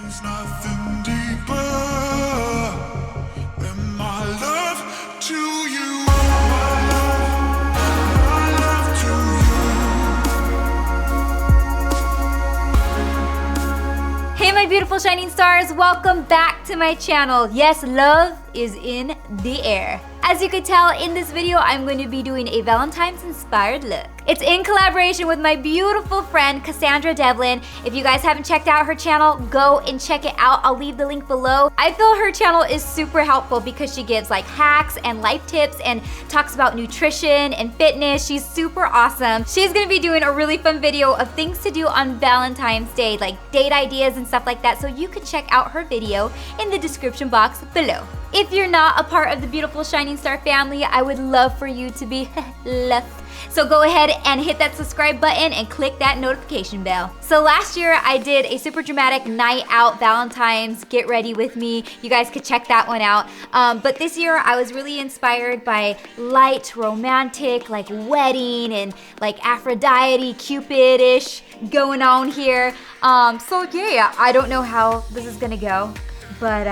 There's nothing deeper than my love to you. My love to you. Hey my beautiful shining stars, welcome back to my channel. Yes, love is in the air. As you could tell in this video, I'm going to be doing a Valentine's inspired look. It's in collaboration with my beautiful friend, Cassandra Devlin. If you guys haven't checked out her channel, go and check it out. I'll leave the link below. I feel her channel is super helpful because she gives like hacks and life tips and talks about nutrition and fitness. She's super awesome. She's gonna be doing a really fun video of things to do on Valentine's Day, like date ideas and stuff like that. So you can check out her video in the description box below. If you're not a part of the beautiful Shining Star family, I would love for you to be left. So go ahead and hit that subscribe button and click that notification bell. So last year I did a super dramatic night out Valentine's get ready with me. You guys could check that one out. But this year I was really inspired by light, romantic, like wedding and like Aphrodite, Cupid-ish going on here. So yeah, I don't know how this is gonna go, but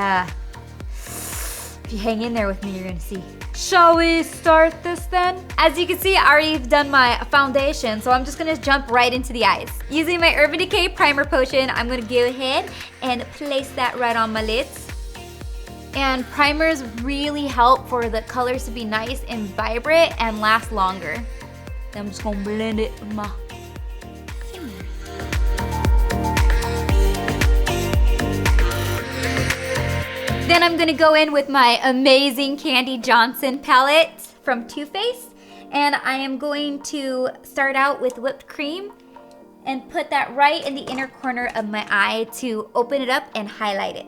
if you hang in there with me, you're gonna see. Shall we start this then? As you can see, I already done my foundation, so I'm just gonna jump right into the eyes. Using my Urban Decay Primer Potion, I'm gonna go ahead and place that right on my lids. And primers really help for the colors to be nice and vibrant and last longer. Then I'm just gonna blend it with my finger. Then I'm gonna go in with my amazing Candy Johnson palette from Too Faced. And I am going to start out with whipped cream and put that right in the inner corner of my eye to open it up and highlight it.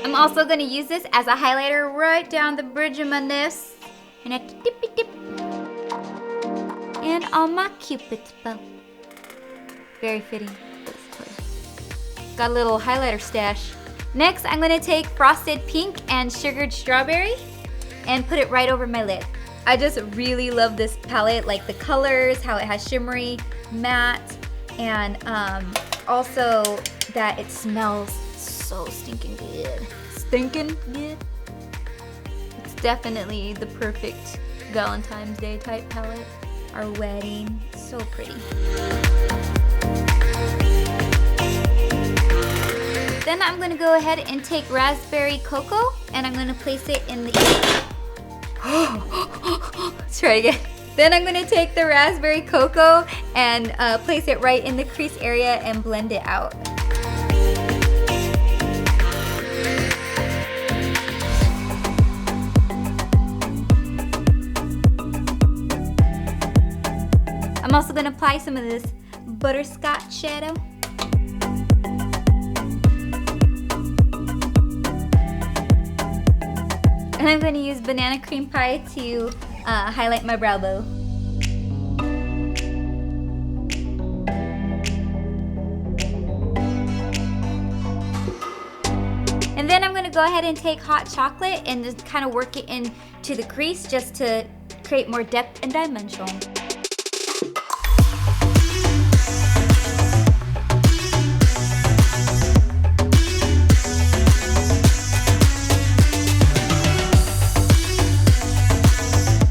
I'm also gonna use this as a highlighter right down the bridge of my nose. And a tippy tip. And on my Cupid's bow. Very fitting. Got a little highlighter stash. Next, I'm gonna take Frosted Pink and Sugared Strawberry and put it right over my lid. I just really love this palette, like the colors, how it has shimmery, matte, and also that it smells so stinking good. Stinking good. It's definitely the perfect Valentine's Day type palette. Our wedding, so pretty. Then I'm gonna go ahead and take Raspberry Cocoa and I'm gonna place it in the Let's try it again. Then I'm gonna take the Raspberry Cocoa and place it right in the crease area and blend it out. I'm also gonna apply some of this butterscotch shadow. And I'm gonna use Banana Cream Pie to highlight my brow bow. And then I'm gonna go ahead and take hot chocolate and just kind of work it into the crease just to create more depth and dimension.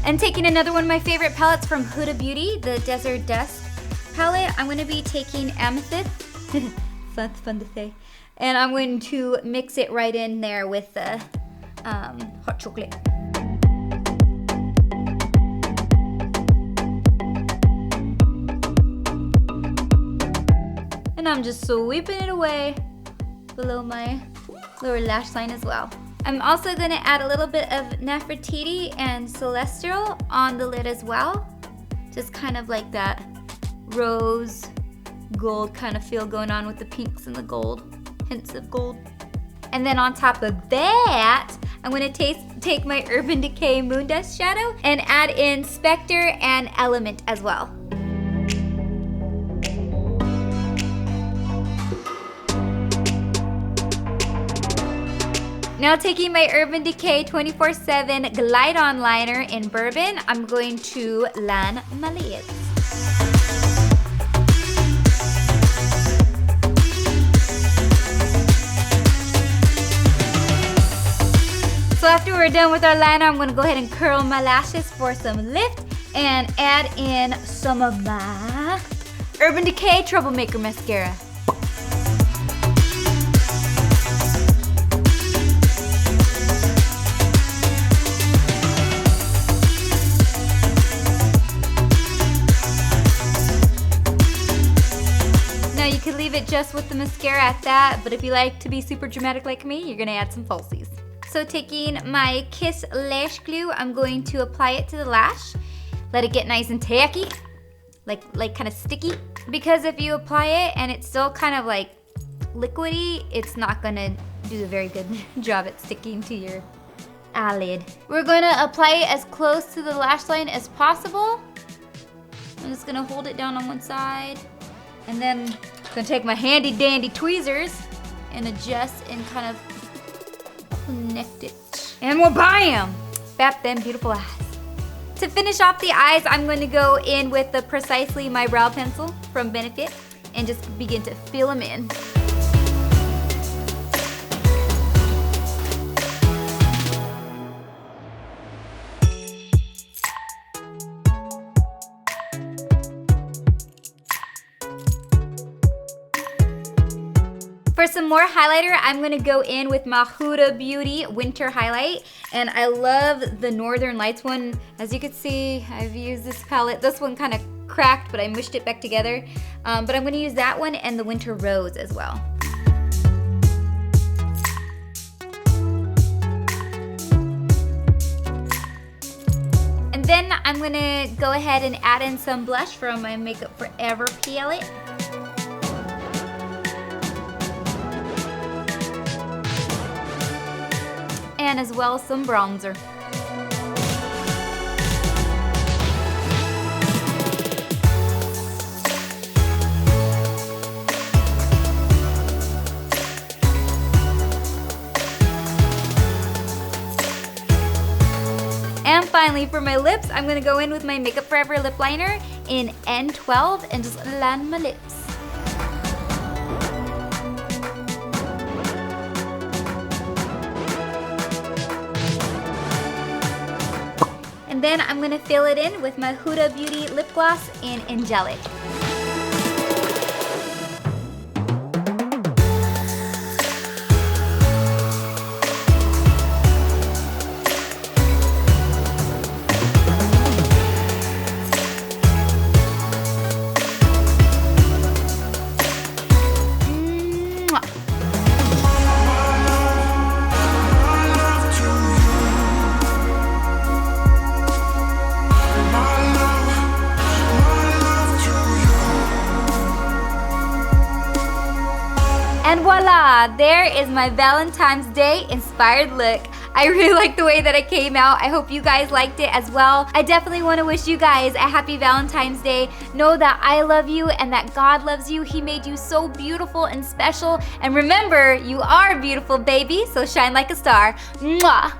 And taking another one of my favorite palettes from Huda Beauty, the Desert Dusk palette, I'm going to be taking Amethyst. That's fun to say. And I'm going to mix it right in there with the hot chocolate. And I'm just sweeping it away below my lower lash line as well. I'm also going to add a little bit of Nefertiti and Celestial on the lid as well. Just kind of like that rose gold kind of feel going on with the pinks and the gold, hints of gold. And then on top of that, I'm going to take my Urban Decay Moon Dust shadow and add in Spectre and Element as well. Now taking my Urban Decay 24/7 Glide On Liner in Bourbon, I'm going to line my lids. So after we're done with our liner, I'm gonna go ahead and curl my lashes for some lift and add in some of my Urban Decay Troublemaker Mascara. Now you can leave it just with the mascara at that, but if you like to be super dramatic like me, you're gonna add some falsies. So taking my Kiss Lash Glue, I'm going to apply it to the lash. Let it get nice and tacky, like kind of sticky. Because if you apply it and it's still kind of like liquidy, it's not gonna do a very good job at sticking to your eyelid. We're gonna apply it as close to the lash line as possible. I'm just gonna hold it down on one side. And then I'm gonna take my handy dandy tweezers and adjust and kind of connect it. And we'll bam! Bap them beautiful eyes. To finish off the eyes, I'm going to go in with the Precisely My Brow Pencil from Benefit and just begin to fill them in. For some more highlighter, I'm gonna go in with my Huda Beauty Winter Highlight. And I love the Northern Lights one. As you can see, I've used this palette. This one kind of cracked, but I mushed it back together. But I'm gonna use that one and the Winter Rose as well. And then I'm gonna go ahead and add in some blush from my Makeup Forever palette. And as well as some bronzer. And finally for my lips, I'm gonna go in with my Makeup Forever lip liner in N12 and just line my lips. And then I'm gonna fill it in with my Huda Beauty lip gloss in Angelic. And voila, there is my Valentine's Day inspired look. I really like the way that it came out. I hope you guys liked it as well. I definitely want to wish you guys a happy Valentine's Day. Know that I love you and that God loves you. He made you so beautiful and special. And remember, you are beautiful, baby, so shine like a star. Mwah!